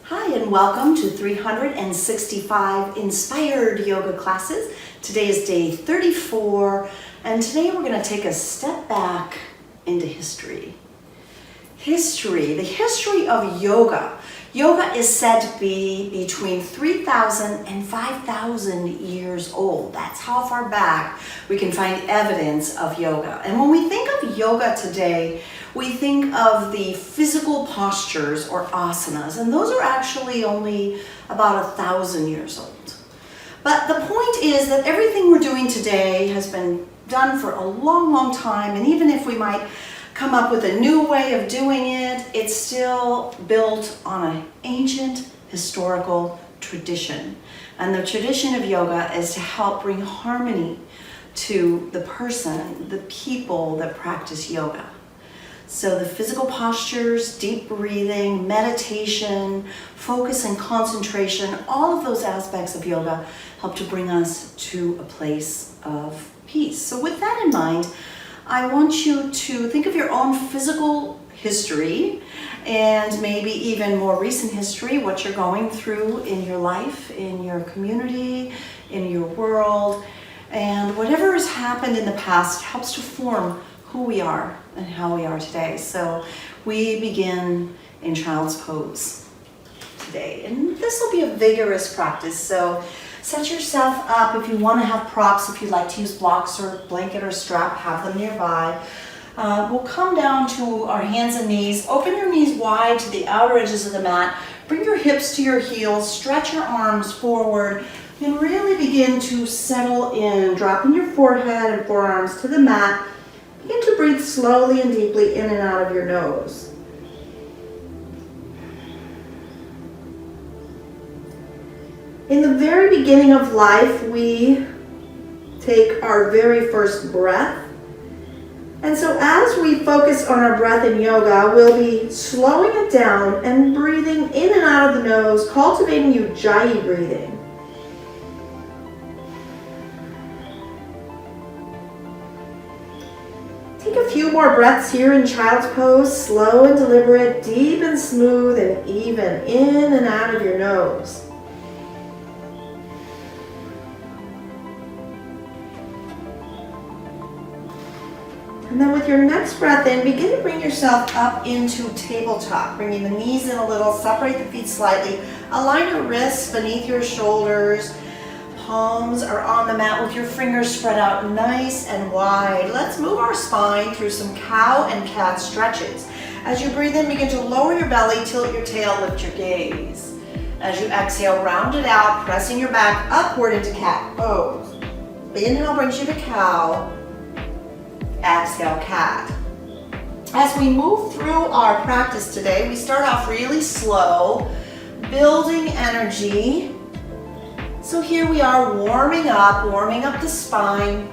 Hi and welcome to 365 Inspired Yoga classes. Today is day 34 and today we're going to take a step back into history. The history of yoga. Yoga is said to be between 3,000 and 5,000 years old. That's how far back we can find evidence of yoga. And when we think of yoga today, we think of the physical postures or asanas, and those are actually only about 1,000 years old. But the point is that everything we're doing today has been done for a long, long time, and even if we might come up with a new way of doing it, it's still built on an ancient historical tradition. And the tradition of yoga is to help bring harmony to the person, the people that practice yoga. So the physical postures, deep breathing, meditation, focus and concentration, all of those aspects of yoga help to bring us to a place of peace. So with that in mind, I want you to think of your own physical history and maybe even more recent history, what you're going through in your life, in your community, in your world, and whatever has happened in the past helps to form who we are and how we are today. So we begin in child's pose today, and this will be a vigorous practice. So set yourself up. If you want to have props, if you'd like to use blocks or blanket or strap, have them nearby. We'll come down to our hands and knees. Open your knees wide to the outer edges of the mat. Bring your hips to your heels. Stretch your arms forward and really begin to settle in, dropping your forehead and forearms to the mat. Begin to breathe slowly and deeply in and out of your nose. In the very beginning of life, we take our very first breath. And so as we focus on our breath in yoga, we'll be slowing it down and breathing in and out of the nose, cultivating Ujjayi breathing. Take a few more breaths here in child's pose, slow and deliberate, deep and smooth and even, in and out of your nose. And then with your next breath in, begin to bring yourself up into tabletop, bringing the knees in a little, separate the feet slightly, align your wrists beneath your shoulders. Palms are on the mat with your fingers spread out nice and wide. Let's move our spine through some cow and cat stretches. As you breathe in, begin to lower your belly, tilt your tail, lift your gaze. As you exhale, round it out, pressing your back upward into cat pose. Inhale brings you to cow. Exhale, cat. As we move through our practice today, we start off really slow, building energy. So here we are warming up the spine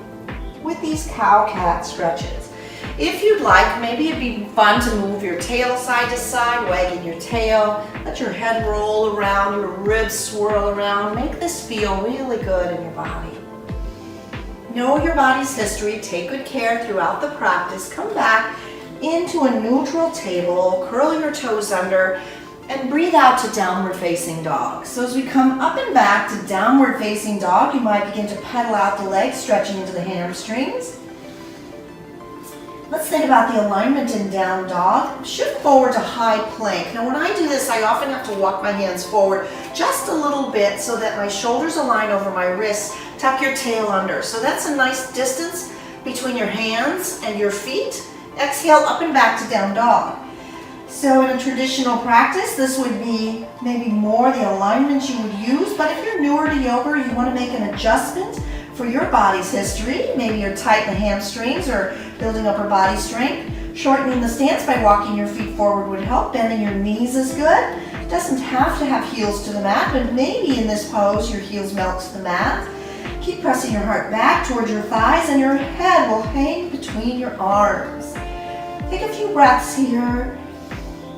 with these cow-cat stretches. If you'd like, maybe it'd be fun to move your tail side to side, wagging your tail. Let your head roll around, your ribs swirl around. Make this feel really good in your body. Know your body's history. Take good care throughout the practice. Come back into a neutral table, curl your toes under, and breathe out to downward facing dog. So as we come up and back to downward facing dog, you might begin to pedal out the legs, stretching into the hamstrings. Let's think about the alignment in down dog. Shift forward to high plank. Now when I do this, I often have to walk my hands forward just a little bit so that my shoulders align over my wrists. Tuck your tail under. So that's a nice distance between your hands and your feet. Exhale up and back to down dog. So in a traditional practice, this would be maybe more the alignment you would use, but if you're newer to yoga, or you want to make an adjustment for your body's history, maybe you're tight in the hamstrings or building upper body strength, shortening the stance by walking your feet forward would help. Bending your knees is good. It doesn't have to have heels to the mat, but maybe in this pose, your heels melt to the mat. Keep pressing your heart back towards your thighs and your head will hang between your arms. Take a few breaths here.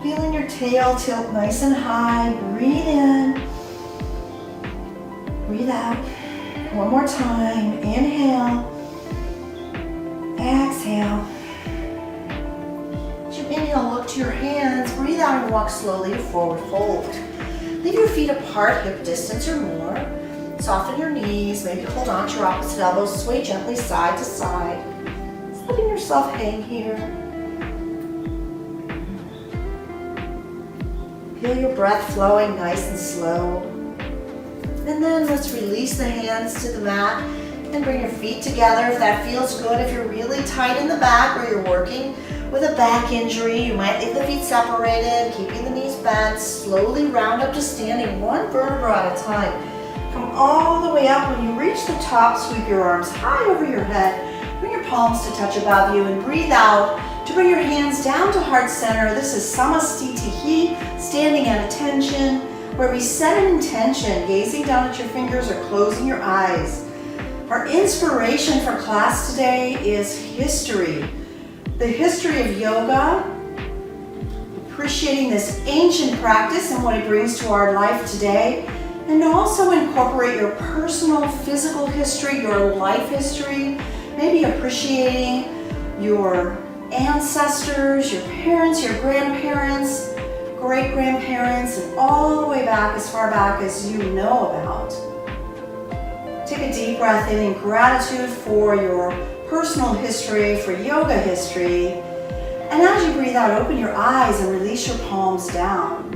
Feeling your tail tilt nice and high. Breathe in. Breathe out. One more time. Inhale. Exhale. As you inhale, look to your hands. Breathe out and walk slowly to forward fold. Leave your feet apart, hip distance or more. Soften your knees, maybe hold on to your opposite elbows, sway gently side to side. Just letting yourself hang here. Feel your breath flowing nice and slow. And then let's release the hands to the mat and bring your feet together if that feels good. If you're really tight in the back or you're working with a back injury, you might leave the feet separated, keeping the knees bent. Slowly round up to standing, one vertebra at a time. Come all the way up. When you reach the top, sweep your arms high over your head. Bring your palms to touch above you and breathe out to bring your hands down to heart center. This is Samastitihi, standing at attention, where we set an intention, gazing down at your fingers or closing your eyes. Our inspiration for class today is history. The history of yoga, appreciating this ancient practice and what it brings to our life today, and also incorporate your personal physical history, your life history, maybe appreciating your ancestors, your parents, your grandparents, great-grandparents, and all the way back, as far back as you know about. Take a deep breath in gratitude for your personal history, for yoga history. And as you breathe out, open your eyes and release your palms down.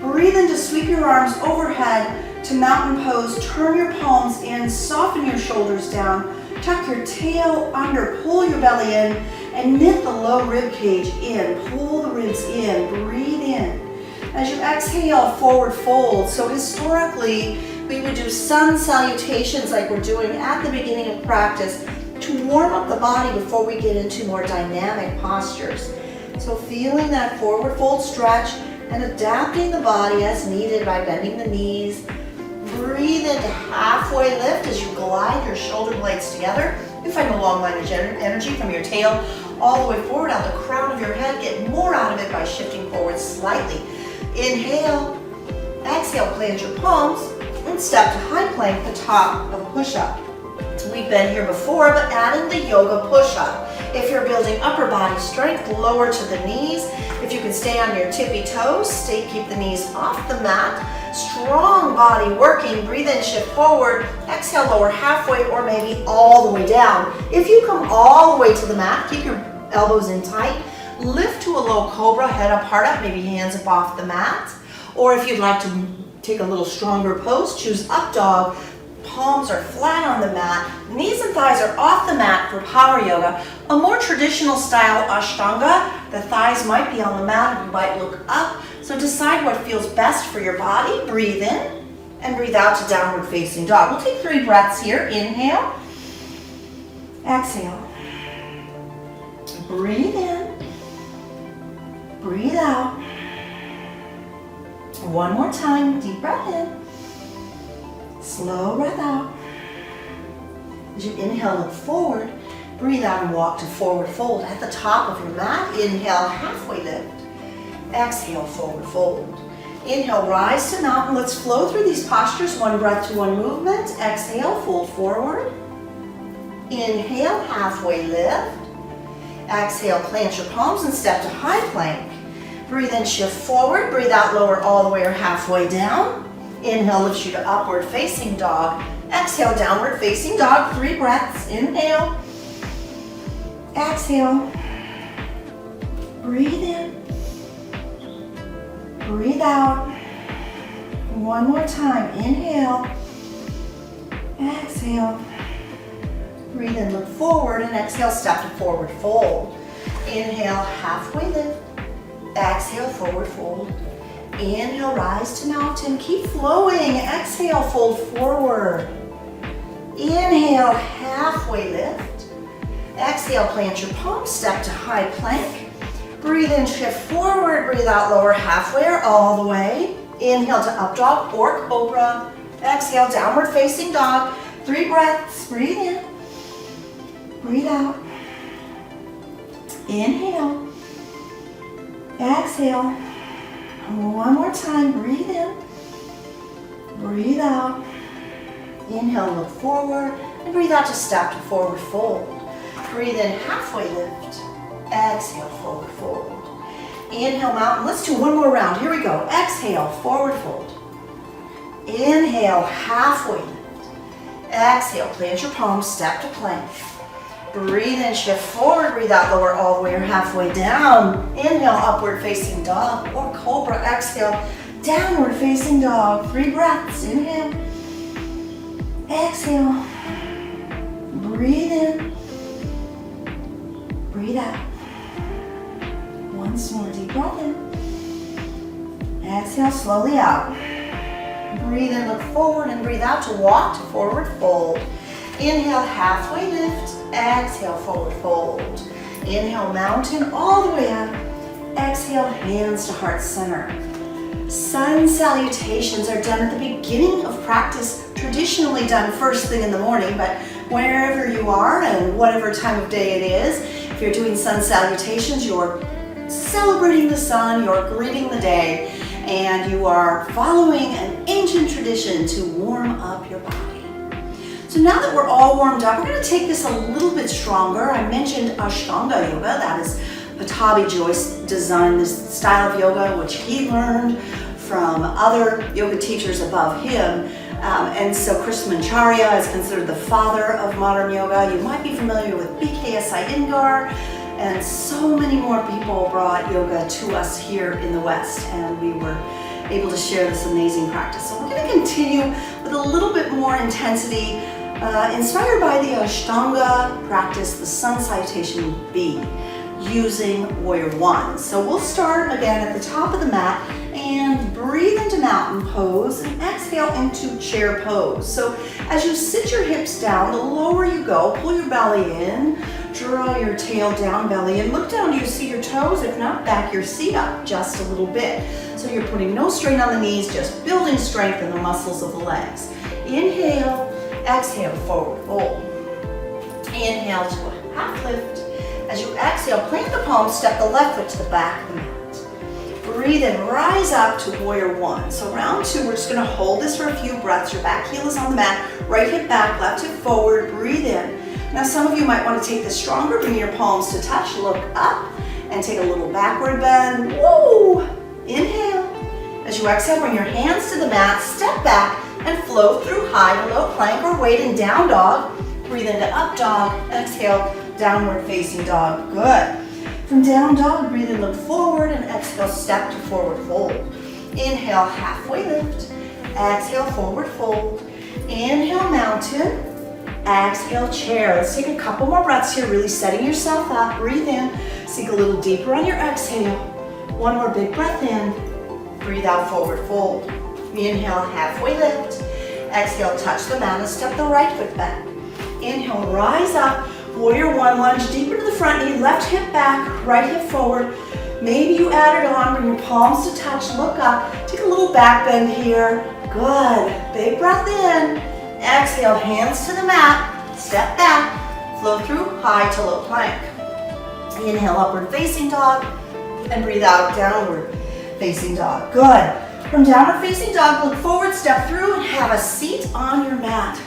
Breathe in to sweep your arms overhead to mountain pose. Turn your palms in, soften your shoulders down, tuck your tail under, pull your belly in, and knit the low rib cage in. Pull the ribs in, breathe in. As you exhale, forward fold. So historically, we would do sun salutations like we're doing at the beginning of practice to warm up the body before we get into more dynamic postures. So feeling that forward fold stretch and adapting the body as needed by bending the knees. Breathe into halfway lift as you glide your shoulder blades together. You find a long line of energy from your tail all the way forward out the crown of your head. Get more out of it by shifting forward slightly. Inhale, exhale, plant your palms, and step to high plank, the top of a push-up. So we've been here before, but adding the yoga push-up. If you're building upper body strength, lower to the knees. If you can stay on your tippy toes, keep the knees off the mat. Strong body working, breathe in, shift forward, exhale, lower halfway or maybe all the way down. If you come all the way to the mat, keep your elbows in tight, lift to a low cobra, head up, heart up, maybe hands up off the mat. Or if you'd like to take a little stronger pose, choose up dog. Palms are flat on the mat, knees and thighs are off the mat for power yoga. A more traditional style Ashtanga, the thighs might be on the mat, you might look up. So decide what feels best for your body. Breathe in and breathe out to downward facing dog. We'll take 3 breaths here. Inhale, exhale. Breathe in, breathe out. One more time, deep breath in. Slow breath out. As you inhale, look forward. Breathe out and walk to forward fold. At the top of your mat, inhale, halfway lift. Exhale, forward fold. Inhale, rise to mountain. Let's flow through these postures. One breath to one movement. Exhale, fold forward. Inhale, halfway lift. Exhale, plant your palms and step to high plank. Breathe in, shift forward. Breathe out, lower all the way or halfway down. Inhale, lifts you to upward facing dog. Exhale, downward facing dog. 3 breaths. Inhale. Exhale. Breathe in. Breathe out. One more time. Inhale. Exhale. Breathe in, look forward, and exhale, step to forward fold. Inhale, halfway lift. Exhale, forward fold. Inhale, rise to mountain. Keep flowing. Exhale, fold forward. Inhale, halfway lift. Exhale, plant your palms, step to high plank. Breathe in, shift forward. Breathe out, lower halfway or all the way. Inhale to up dog or cobra. Exhale, downward facing dog. 3 breaths. Breathe in. Breathe out. Inhale. Exhale. One more time. Breathe in. Breathe out. Inhale, look forward. And breathe out to step to forward fold. Breathe in, halfway lift. Exhale, forward fold. Inhale, mountain. Let's do one more round. Here we go. Exhale, forward fold. Inhale, halfway lift. Exhale, plant your palms, step to plank. Breathe in, shift forward, breathe out, lower all the way or halfway down. Inhale, upward facing dog or cobra. Exhale, downward facing dog. 3 breaths, inhale. Exhale. Breathe in. Breathe out. Once more, deep breath in. Exhale, slowly out. Breathe in, look forward, and breathe out to walk to forward fold. Inhale, halfway lift. Exhale, forward fold. Inhale, mountain all the way up. Exhale, hands to heart center. Sun salutations are done at the beginning of practice, traditionally done first thing in the morning, but wherever you are and whatever time of day it is, if you're doing sun salutations, you're celebrating the sun, you're greeting the day, and you are following an ancient tradition to warm up your body. So now that we're all warmed up, we're going to take this a little bit stronger. I mentioned Ashtanga Yoga. That is Pattabhi Jois designed this style of yoga, which he learned from other yoga teachers above him. And so Krishnamacharya is considered the father of modern yoga. You might be familiar with BKS Iyengar, and so many more people brought yoga to us here in the West, and we were able to share this amazing practice. So we're going to continue with a little bit more intensity, inspired by the Ashtanga practice, the sun salutation B, using Warrior One. So we'll start again at the top of the mat and breathe into mountain pose and exhale into chair pose. So as you sit your hips down, the lower you go, pull your belly in, draw your tail down, belly in, look down, do you see your toes? If not, back your seat up just a little bit. So you're putting no strain on the knees, just building strength in the muscles of the legs. Inhale, exhale, forward fold. Inhale to a half lift. As you exhale, plant the palms, step the left foot to the back of the mat. Breathe in, rise up to Warrior One. So round 2, we're just going to hold this for a few breaths. Your back heel is on the mat, right hip back, left hip forward, breathe in. Now some of you might want to take this stronger, bring your palms to touch, look up, and take a little backward bend. Woo! Inhale. As you exhale, bring your hands to the mat, step back, and flow through high to low plank or wait in down dog. Breathe into up dog, exhale, downward facing dog. Good. From down dog, breathe in, look forward, and exhale, step to forward fold. Inhale, halfway lift. Exhale, forward fold. Inhale, mountain. Exhale, chair. Let's take a couple more breaths here, really setting yourself up. Breathe in, sink a little deeper on your exhale. One more big breath in. Breathe out, forward fold. Inhale, halfway lift. Exhale, touch the mat and step the right foot back. Inhale, rise up. Warrior One, lunge deeper to the front knee, left hip back, right hip forward. Maybe you added on, bring your palms to touch, look up. Take a little back bend here. Good. Big breath in. Exhale, hands to the mat, step back, flow through high to low plank. Inhale, upward facing dog, and breathe out, downward facing dog. Good. From downward facing dog, look forward, step through, and have a seat on your mat.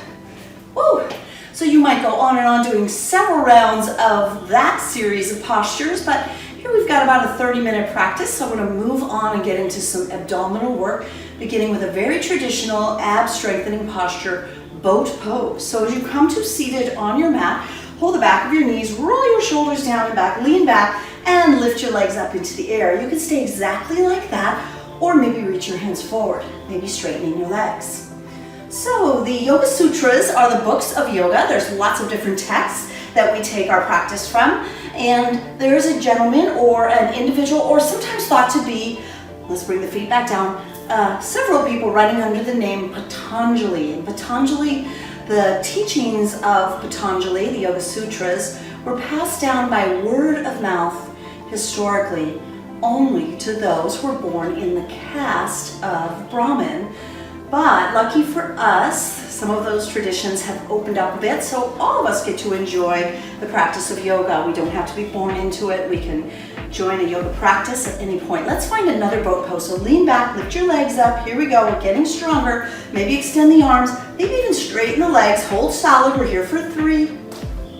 Woo! So you might go on and on doing several rounds of that series of postures, but here we've got about a 30-minute practice, so I'm going to move on and get into some abdominal work, beginning with a very traditional ab strengthening posture, boat pose. So as you come to seated on your mat, hold the back of your knees, roll your shoulders down and back, lean back, and lift your legs up into the air. You can stay exactly like that, or maybe reach your hands forward, maybe straightening your legs. So the Yoga Sutras are the books of yoga. There's lots of different texts that we take our practice from, and there's a gentleman or an individual, or sometimes thought to be, let's bring the feet back down, several people running under the name Patanjali. And Patanjali, the teachings of Patanjali, the Yoga Sutras, were passed down by word of mouth historically only to those who were born in the caste of Brahmin. But lucky for us, some of those traditions have opened up a bit, so all of us get to enjoy the practice of yoga. We don't have to be born into it. We can join a yoga practice at any point. Let's find another boat pose. So lean back, lift your legs up. Here we go. We're getting stronger. Maybe extend the arms. Maybe even straighten the legs. Hold solid. We're here for 3,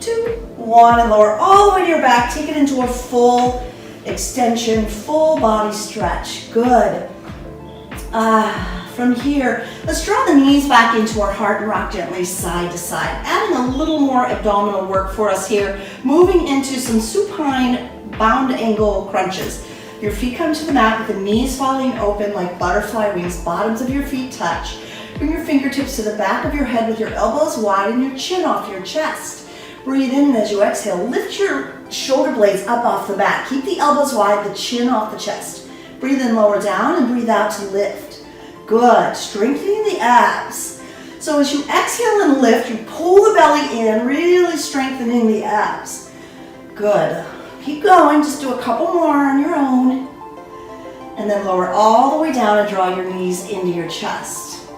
2, 1, and lower all the way to your back. Take it into a full extension, full body stretch. Good. from here, let's draw the knees back into our heart and rock gently side to side. Adding a little more abdominal work for us here. Moving into some supine bound angle crunches. Your feet come to the mat with the knees falling open like butterfly wings. Bottoms of your feet touch. Bring your fingertips to the back of your head with your elbows wide and your chin off your chest. Breathe in, and as you exhale, lift your shoulder blades up off the mat. Keep the elbows wide, the chin off the chest. Breathe in, lower down, and breathe out to lift. Good. Strengthening the abs. So as you exhale and lift, you pull the belly in, really strengthening the abs. Good. Keep going. Just do a couple more on your own. And then lower all the way down and draw your knees into your chest.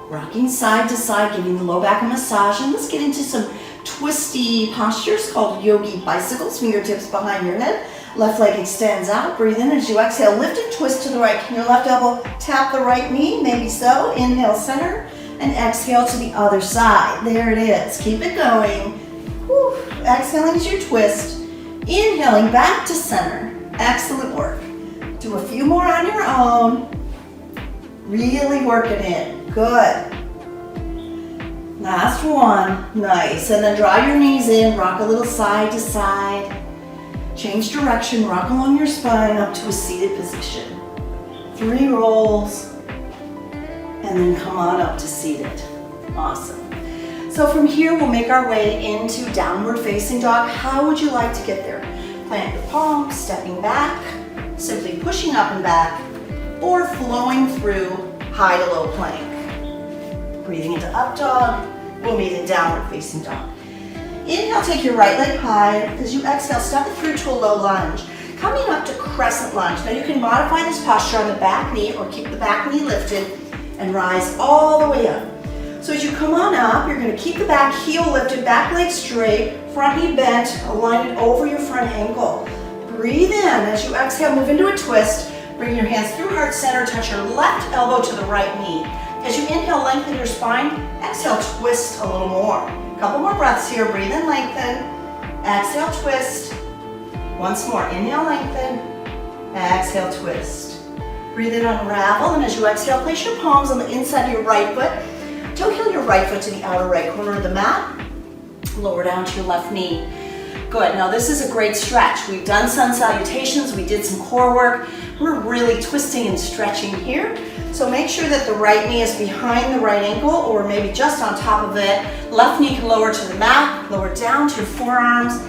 Rocking side to side, giving the low back a massage. And let's get into some twisty postures called Yogi Bicycles. Fingertips behind your head. Left leg extends out. Breathe in as you exhale. Lift and twist to the right. Can your left elbow tap the right knee? Maybe so. Inhale, center. And exhale to the other side. There it is. Keep it going. Whew. Exhaling as you twist. Inhaling back to center. Excellent work. Do a few more on your own. Really working it. Good. Last one. Nice. And then draw your knees in. Rock a little side to side. Change direction. Rock along your spine up to a seated position. 3 rolls. And then come on up to seated. Awesome. So from here, we'll make our way into downward facing dog. How would you like to get there? Plant your palms, stepping back, simply pushing up and back, or flowing through high to low plank. Breathing into up dog, we'll meet in downward facing dog. Inhale, take your right leg high. As you exhale, step it through to a low lunge. Coming up to crescent lunge. Now you can modify this posture on the back knee or keep the back knee lifted and rise all the way up. So as you come on up, you're going to keep the back heel lifted, back leg straight, front knee bent, align it over your front ankle. Breathe in. As you exhale, move into a twist. Bring your hands through heart center, touch your left elbow to the right knee. As you inhale, lengthen your spine. Exhale, twist a little more. A couple more breaths here. Breathe in, lengthen. Exhale, twist. Once more. Inhale, lengthen. Exhale, twist. Breathe in, unravel. And as you exhale, place your palms on the inside of your right foot. Toe heel your right foot to the outer right corner of the mat. Lower down to your left knee. Good. Now this is a great stretch. We've done sun salutations. We did some core work. We're really twisting and stretching here. So make sure that the right knee is behind the right ankle or maybe just on top of it. Left knee can lower to the mat. Lower down to your forearms.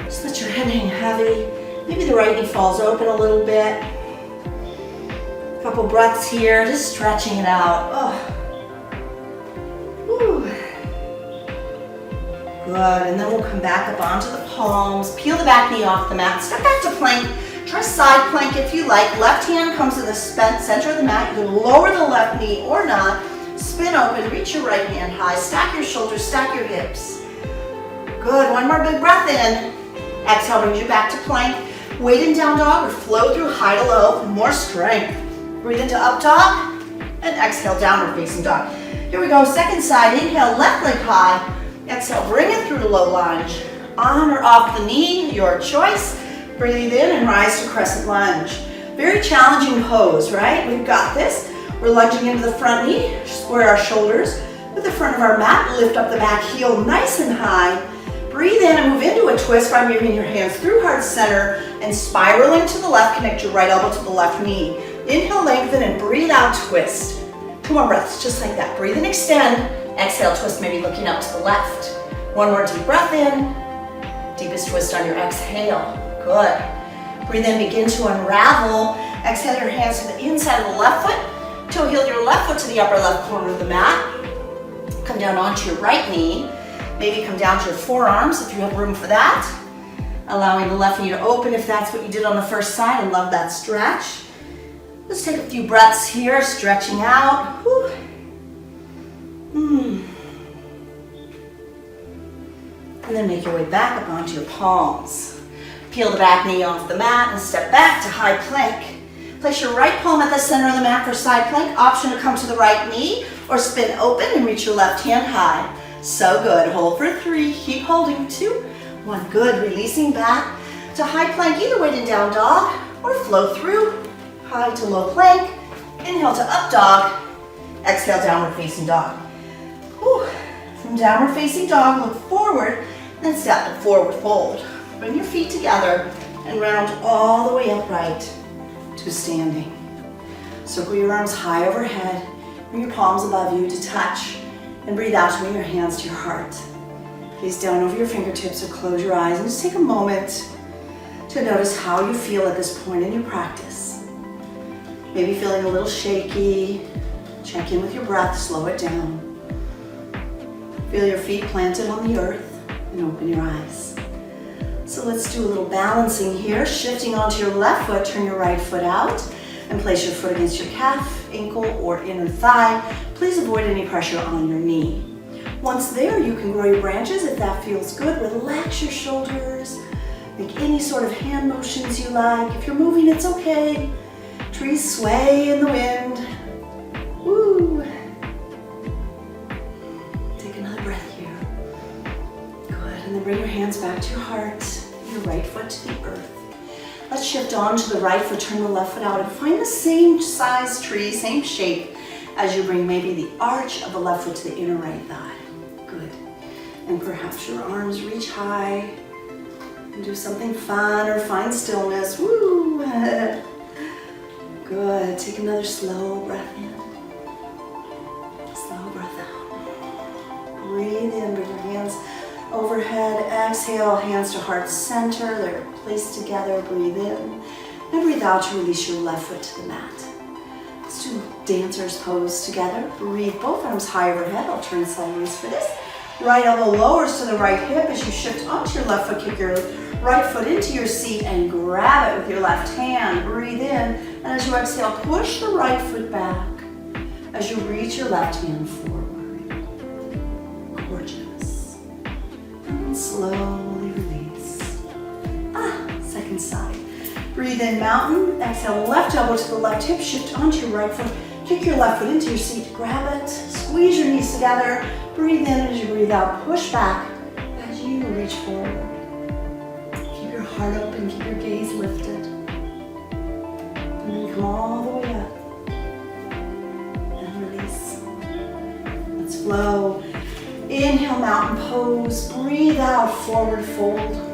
Just let your head hang heavy. Maybe the right knee falls open a little bit. A couple breaths here. Just stretching it out. Oh. Whew. Good, and then we'll come back up onto the palms, peel the back knee off the mat, step back to plank, try side plank if you like. Left hand comes to the center of the mat. You can lower the left knee or not. Spin open, reach your right hand high, stack your shoulders, stack your hips. Good, one more big breath in. Exhale brings you back to plank. Weight in down dog or flow through high to low for more strength. Breathe into up dog and exhale downward facing dog. Here we go, second side. Inhale, left leg high. Exhale, bring it through to low lunge. On or off the knee, your choice. Breathe in and rise to crescent lunge. Very challenging pose, right? We've got this. We're lunging into the front knee, square our shoulders with the front of our mat, lift up the back heel nice and high. Breathe in and move into a twist by moving your hands through heart center and spiraling to the left, connect your right elbow to the left knee. Inhale, lengthen, and breathe out, twist. 2 more breaths, just like that. Breathe and extend. Exhale, twist, maybe looking up to the left. 1 more deep breath in. Deepest twist on your exhale. Good. Breathe in, begin to unravel. Exhale your hands to the inside of the left foot. Toe heel your left foot to the upper left corner of the mat. Come down onto your right knee. Maybe come down to your forearms if you have room for that. Allowing the left knee to open if that's what you did on the first side. I love that stretch. Let's take a few breaths here, stretching out. Whew. And then make your way back up onto your palms. Peel the back knee off the mat and step back to high plank. Place your right palm at the center of the mat for side plank. Option to come to the right knee or spin open and reach your left hand high. So good. Hold for 3. Keep holding. 2, 1. Good. Releasing back to high plank, either weight in down dog or flow through high to low plank. Inhale to up dog Exhale, downward facing dog. Whew. From downward facing dog, look forward, and step to forward fold. Bring your feet together and round all the way upright to standing. Circle your arms high overhead. Bring your palms above you to touch. And breathe out to bring your hands to your heart. Gaze down over your fingertips or close your eyes and just take a moment to notice how you feel at this point in your practice. Maybe feeling a little shaky. Check in with your breath, slow it down. Feel your feet planted on the earth and open your eyes. So let's do a little balancing here. Shifting onto your left foot, turn your right foot out and place your foot against your calf, ankle, or inner thigh. Please avoid any pressure on your knee. Once there, you can grow your branches if that feels good. Relax your shoulders. Make any sort of hand motions you like. If you're moving, it's okay. Trees sway in the wind. Woo! Take another breath here. Good, and then bring your hands back to your heart. Your right foot to the earth. Let's shift on to the right foot, turn the left foot out, and find the same size tree, same shape as you bring maybe the arch of the left foot to the inner right thigh. Good. And perhaps your arms reach high and do something fun or find stillness. Woo! Good. Take another slow breath in. Slow breath out. Breathe in, bring your hands overhead. Exhale, hands to heart center. They're placed together. Breathe in. And breathe out to release your left foot to the mat. Let's do dancer's pose together. Breathe both arms high overhead. I'll turn sideways for this. Right elbow lowers to the right hip as you shift onto your left foot. Kick your right foot into your seat and grab it with your left hand. Breathe in. And as you exhale, push the right foot back as you reach your left hand forward. Gorgeous. And slowly release. Second side. Breathe in, mountain. Exhale, left elbow to the left hip. Shift onto your right foot. Kick your left foot into your seat. Grab it. Squeeze your knees together. Breathe in as you breathe out. Push back as you reach forward. Keep your heart open. Keep your gaze lifted. And then come all the way up. And release. Let's flow. Inhale, mountain pose. Breathe out, forward fold.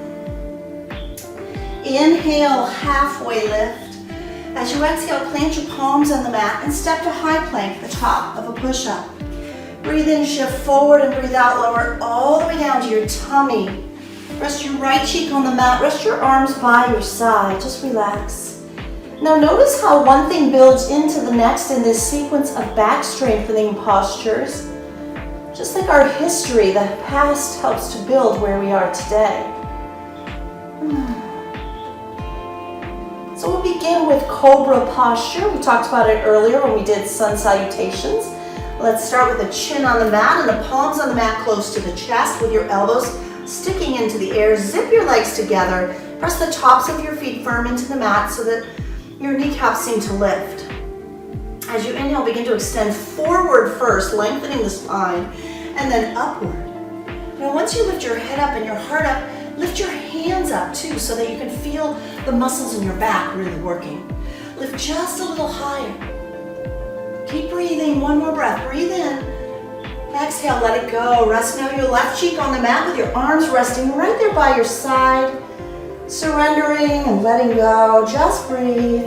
Inhale, halfway lift. As you exhale, plant your palms on the mat and step to high plank, the top of a push-up. Breathe in, shift forward, and breathe out, lower all the way down to your tummy. Rest your right cheek on the mat. Rest your arms by your side. Just relax. Now notice how one thing builds into the next in this sequence of back strengthening postures. Just like our history, the past helps to build where we are today. So we'll begin with Cobra Posture. We talked about it earlier when we did Sun Salutations. Let's start with the chin on the mat and the palms on the mat close to the chest with your elbows sticking into the air. Zip your legs together. Press the tops of your feet firm into the mat so that your kneecaps seem to lift. As you inhale, begin to extend forward first, lengthening the spine, and then upward. Now once you lift your head up and your heart up, lift your hands up too so that you can feel the muscles in your back really working. Lift just a little higher. Keep breathing, one more breath. Breathe in. Exhale, let it go. Rest now your left cheek on the mat with your arms resting right there by your side. Surrendering and letting go. Just breathe.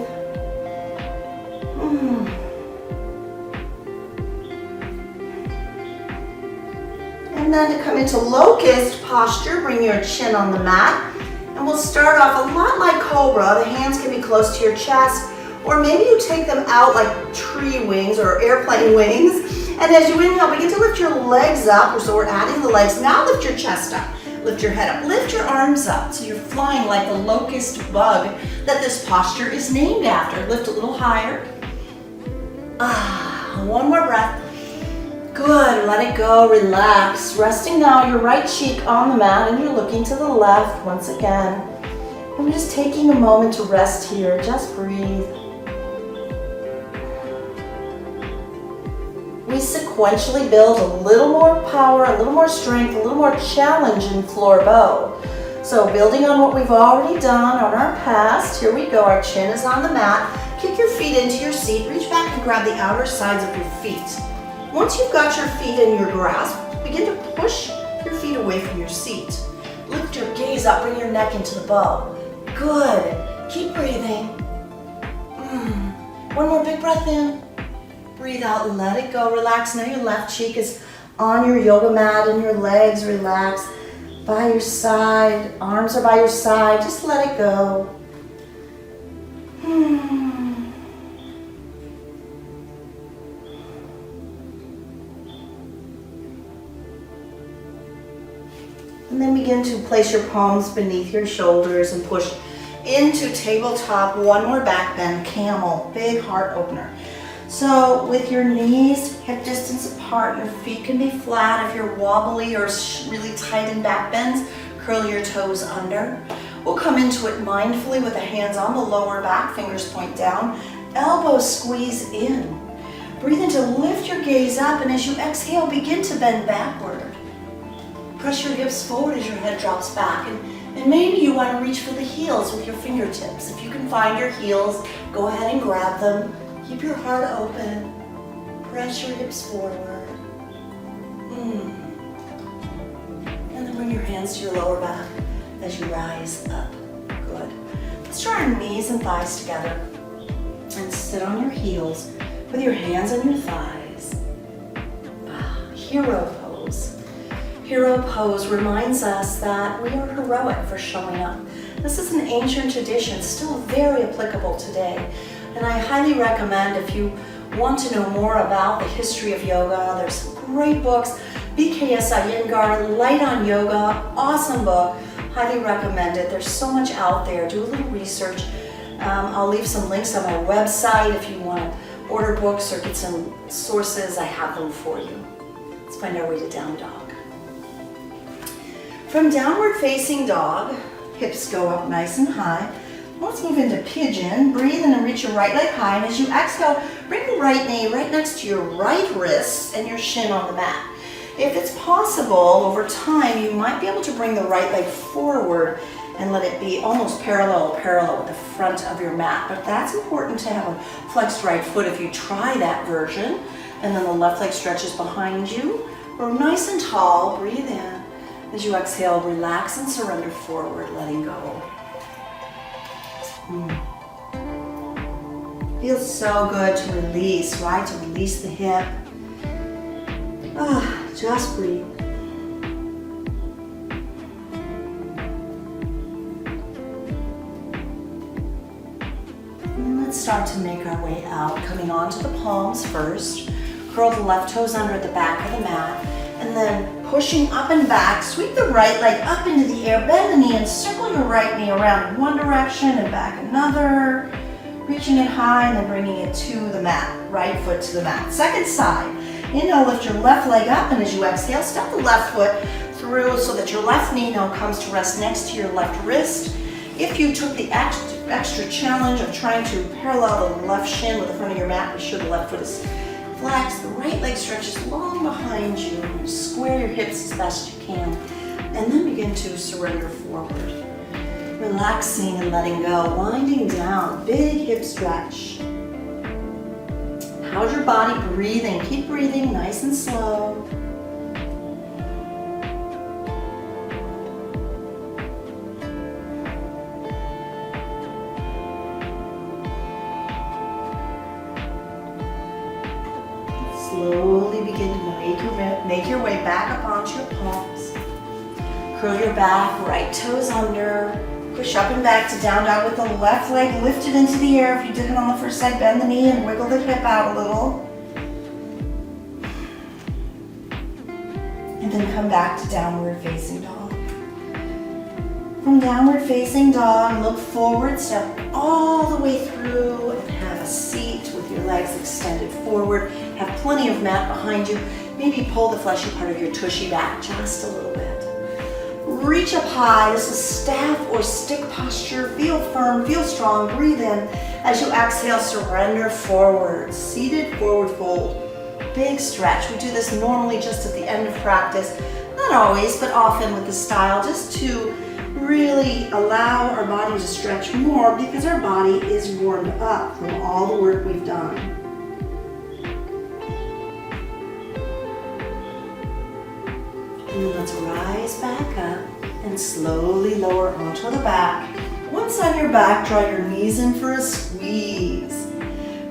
And then to come into locust posture, bring your chin on the mat. And we'll start off a lot like Cobra. The hands can be close to your chest, or maybe you take them out like tree wings or airplane wings. And as you inhale, begin to lift your legs up. So we're adding the legs. Now lift your chest up. Lift your head up. Lift your arms up. So you're flying like the locust bug that this posture is named after. Lift a little higher. One more breath. Good, let it go, relax. Resting now your right cheek on the mat and you're looking to the left once again. And we're just taking a moment to rest here, just breathe. We sequentially build a little more power, a little more strength, a little more challenge in floor bow. So building on what we've already done on our past, here we go, our chin is on the mat. Kick your feet into your seat, reach back and grab the outer sides of your feet. Once you've got your feet in your grasp, begin to push your feet away from your seat. Lift your gaze up, bring your neck into the bow. Good. Keep breathing. One more big breath in. Breathe out, let it go. Relax. Now your left cheek is on your yoga mat and your legs relax by your side. Arms are by your side. Just let it go. And then begin to place your palms beneath your shoulders and push into tabletop. One more back bend, camel, big heart opener. So with your knees hip distance apart, your feet can be flat. If you're wobbly or really tight in back bends, curl your toes under. We'll come into it mindfully with the hands on the lower back, fingers point down, elbows squeeze in. Breathe in to lift your gaze up, and as you exhale, begin to bend backward. Press your hips forward as your head drops back, and maybe you want to reach for the heels with your fingertips. If you can find your heels, go ahead and grab them. Keep your heart open. Press your hips forward. And then bring your hands to your lower back as you rise up. Good. Let's draw our knees and thighs together and sit on your heels with your hands on your thighs. Hero pose. Hero pose reminds us that we are heroic for showing up. This is an ancient tradition, still very applicable today. And I highly recommend, if you want to know more about the history of yoga, there's some great books. BKS Iyengar, Light on Yoga, awesome book. Highly recommend it. There's so much out there. Do a little research. I'll leave some links on my website if you want to order books or get some sources. I have them for you. Let's find our way to down dog. From downward facing dog, hips go up nice and high. Let's move into pigeon. Breathe in and reach your right leg high. And as you exhale, bring the right knee right next to your right wrist and your shin on the mat. If it's possible, over time, you might be able to bring the right leg forward and let it be almost parallel with the front of your mat. But that's important to have a flexed right foot if you try that version. And then the left leg stretches behind you. Grow nice and tall. Breathe in. As you exhale, relax and surrender forward, letting go. Feels so good to release, right? To release the hip. Just breathe. And let's start to make our way out, coming onto the palms first. Curl the left toes under at the back of the mat. And then pushing up and back, sweep the right leg up into the air, bend the knee and circle your right knee around in one direction and back another. Reaching it high and then bringing it to the mat, right foot to the mat. Second side, inhale, lift your left leg up, and as you exhale, step the left foot through so that your left knee now comes to rest next to your left wrist. If you took the extra challenge of trying to parallel the left shin with the front of your mat, be sure the left foot is flexed, the right leg stretches long behind you. Square your hips as best you can, and then begin to surrender forward. Relaxing and letting go, winding down, big hip stretch. How's your body breathing? Keep breathing nice and slow. Slowly begin to make your way back up onto your palms. Curl your back, right toes under. Push up and back to down dog with the left leg lifted into the air. If you did it on the first side, bend the knee and wiggle the hip out a little. And then come back to downward facing dog. From downward facing dog, look forward, step all the way through and have a seat with your legs extended forward. Have plenty of mat behind you. Maybe pull the fleshy part of your tushy back just a little bit. Reach up high. This is staff or stick posture. Feel firm, feel strong. Breathe in. As you exhale, surrender forward. Seated forward fold. Big stretch. We do this normally just at the end of practice. Not always, but often with the style, just to really allow our body to stretch more because our body is warmed up from all the work we've done. And then let's rise back up and slowly lower onto the back. Once on your back, draw your knees in for a squeeze.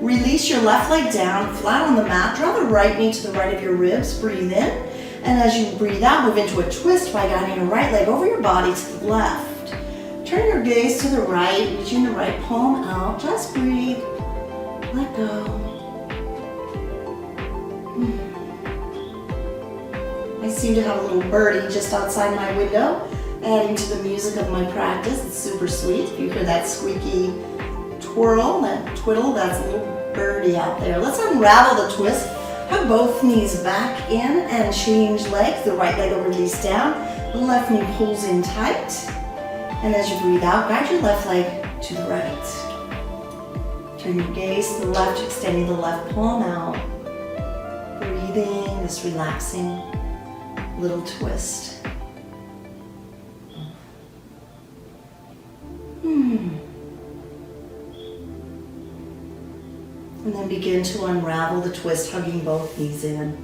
Release your left leg down, flat on the mat. Draw the right knee to the right of your ribs. Breathe in. And as you breathe out, move into a twist by guiding your right leg over your body to the left. Turn your gaze to the right, reaching the right palm out. Just breathe. Let go. I seem to have a little birdie just outside my window, adding to the music of my practice. It's super sweet. If you hear that squeaky twirl, that twiddle, that's a little birdie out there. Let's unravel the twist. Hug both knees back in and change legs. The right leg release down. The left knee pulls in tight. And as you breathe out, guide your left leg to the right. Turn your gaze to the left, extending the left palm out. Breathing, this relaxing little twist. And then begin to unravel the twist, hugging both knees in.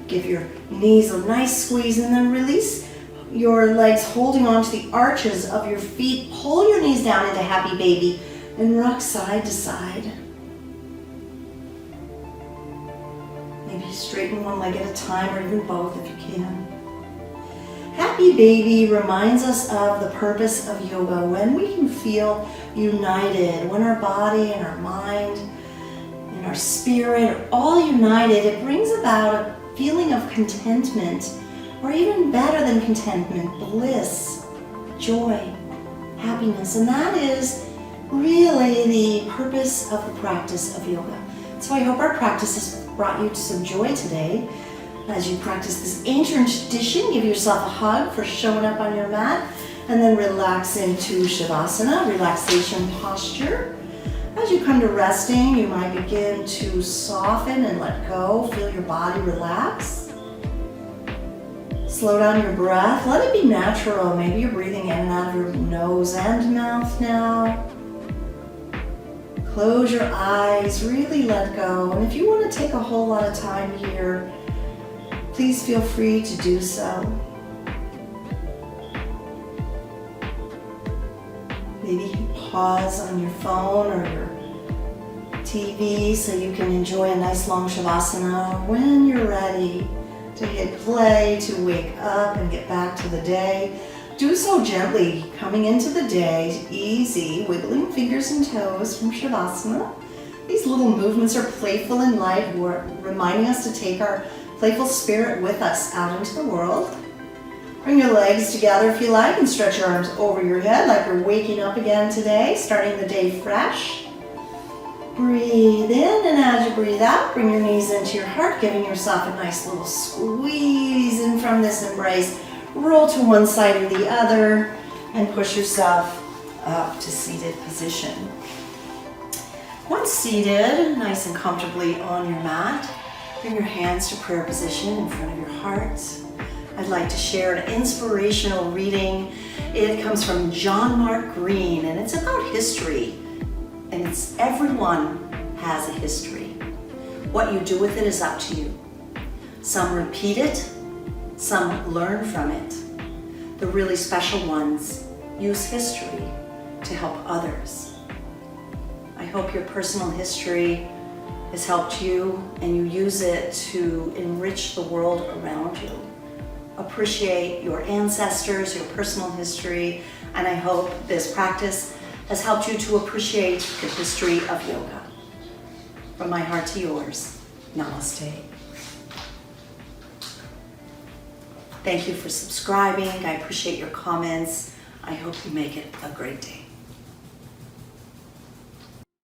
Give your knees a nice squeeze and then release your legs, holding onto the arches of your feet. Pull your knees down into happy baby and rock side to side. Maybe straighten one leg at a time or even both if you can. Happy baby reminds us of the purpose of yoga, when we can feel united, when our body and our mind and our spirit are all united. It brings about a feeling of contentment, or even better than contentment, bliss, joy, happiness. And that is really the purpose of the practice of yoga. So I hope our practice has brought you some joy today. As you practice this ancient tradition, give yourself a hug for showing up on your mat, and then relax into Shavasana, relaxation posture. As you come to resting, you might begin to soften and let go. Feel your body relax. Slow down your breath. Let it be natural. Maybe you're breathing in and out of your nose and mouth now. Close your eyes. Really let go. And if you want to take a whole lot of time here, please feel free to do so. Maybe pause on your phone or your TV so you can enjoy a nice long Shavasana. When you're ready to hit play, to wake up and get back to the day, do so gently, coming into the day, easy, wiggling fingers and toes from Shavasana. These little movements are playful and light, reminding us to take our playful spirit with us out into the world. Bring your legs together if you like and stretch your arms over your head like you're waking up again today, starting the day fresh. Breathe in, and as you breathe out, bring your knees into your heart, giving yourself a nice little squeeze in from this embrace. Roll to one side or the other and push yourself up to seated position. Once seated, nice and comfortably on your mat, bring your hands to prayer position in front of your heart. I'd like to share an inspirational reading. It comes from John Mark Green, and it's about history. And it's everyone has a history. What you do with it is up to you. Some repeat it, some learn from it. The really special ones use history to help others. I hope your personal history has helped you and you use it to enrich the world around you. Appreciate your ancestors, your personal history, and I hope this practice has helped you to appreciate the history of yoga. From my heart to yours, namaste. Thank you for subscribing. I appreciate your comments. I hope you make it a great day.